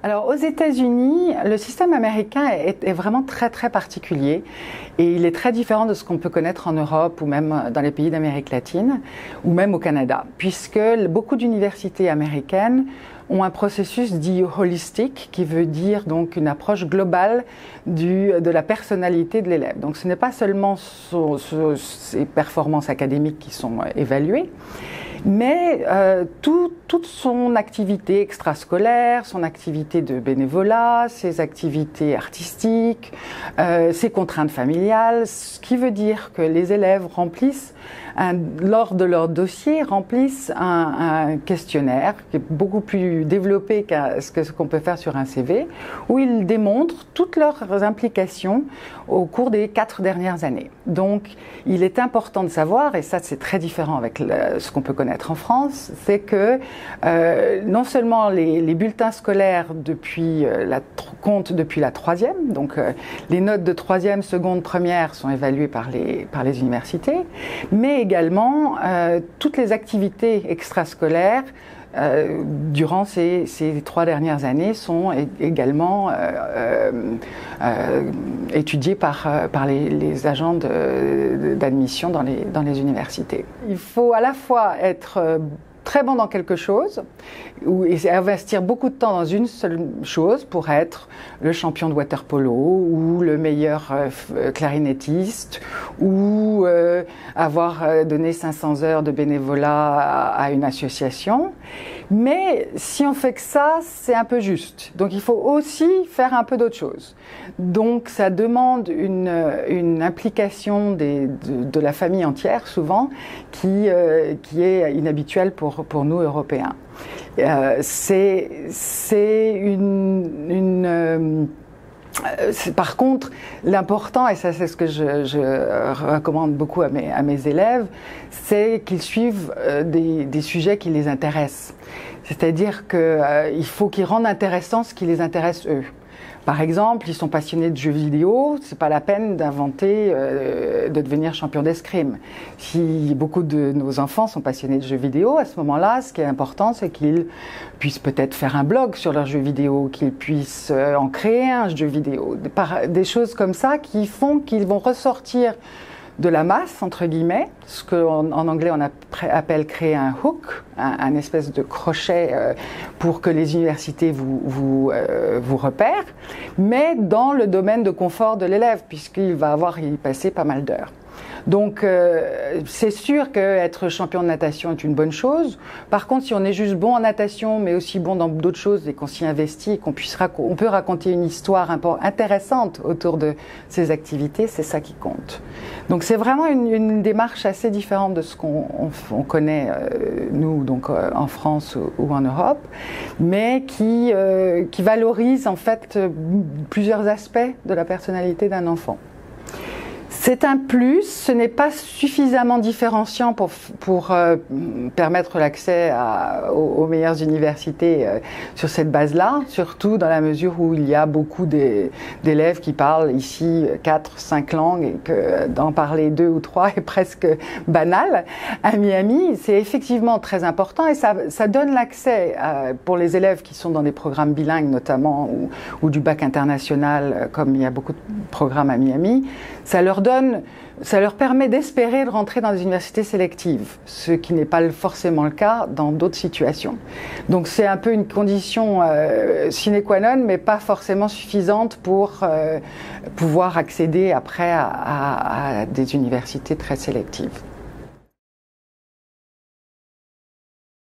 Alors aux États-Unis, le système américain est vraiment très très particulier et il est très différent de ce qu'on peut connaître en Europe ou même dans les pays d'Amérique latine ou même au Canada, puisque beaucoup d'universités américaines ont un processus dit holistique qui veut dire donc une approche globale de la personnalité de l'élève. Donc ce n'est pas seulement ses performances académiques qui sont évaluées, mais toute son activité extrascolaire, son activité de bénévolat, ses activités artistiques, ses contraintes familiales, ce qui veut dire que les élèves lors de leur dossier, remplissent un questionnaire qui est beaucoup plus développé que ce qu'on peut faire sur un CV, où ils démontrent toutes leurs implications au cours des 4 dernières années. Donc, il est important de savoir, et ça c'est très différent avec ce qu'on peut connaître en France, c'est que non seulement les bulletins scolaires comptent depuis la 3e, donc les notes de 3e, seconde, première sont évaluées par les universités, mais également toutes les activités extrascolaires durant ces 3 dernières années sont également étudiées par les agents d'admission dans les universités. Il faut à la fois être très bon dans quelque chose et investir beaucoup de temps dans une seule chose pour être le champion de water-polo ou le meilleur clarinettiste ou avoir donné 500 heures de bénévolat à une association. Mais si on fait que ça, c'est un peu juste. Donc il faut aussi faire un peu d'autres choses. Donc ça demande une implication de la famille entière, souvent, qui est inhabituelle pour nous, Européens. Par contre, l'important, et ça c'est ce que je recommande beaucoup à mes élèves, c'est qu'ils suivent des sujets qui les intéressent. C'est-à-dire qu'il faut qu'ils rendent intéressant ce qui les intéresse eux. Par exemple, ils sont passionnés de jeux vidéo, c'est pas la peine d'inventer de devenir champion d'escrime. Si beaucoup de nos enfants sont passionnés de jeux vidéo, à ce moment-là, ce qui est important, c'est qu'ils puissent peut-être faire un blog sur leurs jeux vidéo, qu'ils puissent en créer un jeu vidéo. Des choses comme ça qui font qu'ils vont ressortir de la masse, entre guillemets, ce qu'en anglais on appelle créer un hook, un espèce de crochet pour que les universités vous repèrent, mais dans le domaine de confort de l'élève, puisqu'il va y passer pas mal d'heures. Donc c'est sûr qu'être champion de natation est une bonne chose. Par contre, si on est juste bon en natation, mais aussi bon dans d'autres choses et qu'on s'y investit et on peut raconter une histoire intéressante autour de ces activités, c'est ça qui compte. Donc c'est vraiment une démarche assez différente de ce qu'on connaît nous donc en France ou en Europe, mais qui valorise en fait plusieurs aspects de la personnalité d'un enfant. C'est un plus, ce n'est pas suffisamment différenciant pour permettre l'accès aux meilleures universités sur cette base-là, surtout dans la mesure où il y a beaucoup d'élèves qui parlent ici 4, 5 langues et que d'en parler 2 ou 3 est presque banal. À Miami, c'est effectivement très important et ça donne l'accès pour les élèves qui sont dans des programmes bilingues notamment ou du bac international, comme il y a beaucoup de programmes à Miami, ça leur permet d'espérer de rentrer dans des universités sélectives, ce qui n'est pas forcément le cas dans d'autres situations. Donc c'est un peu une condition sine qua non, mais pas forcément suffisante pour pouvoir accéder après à des universités très sélectives.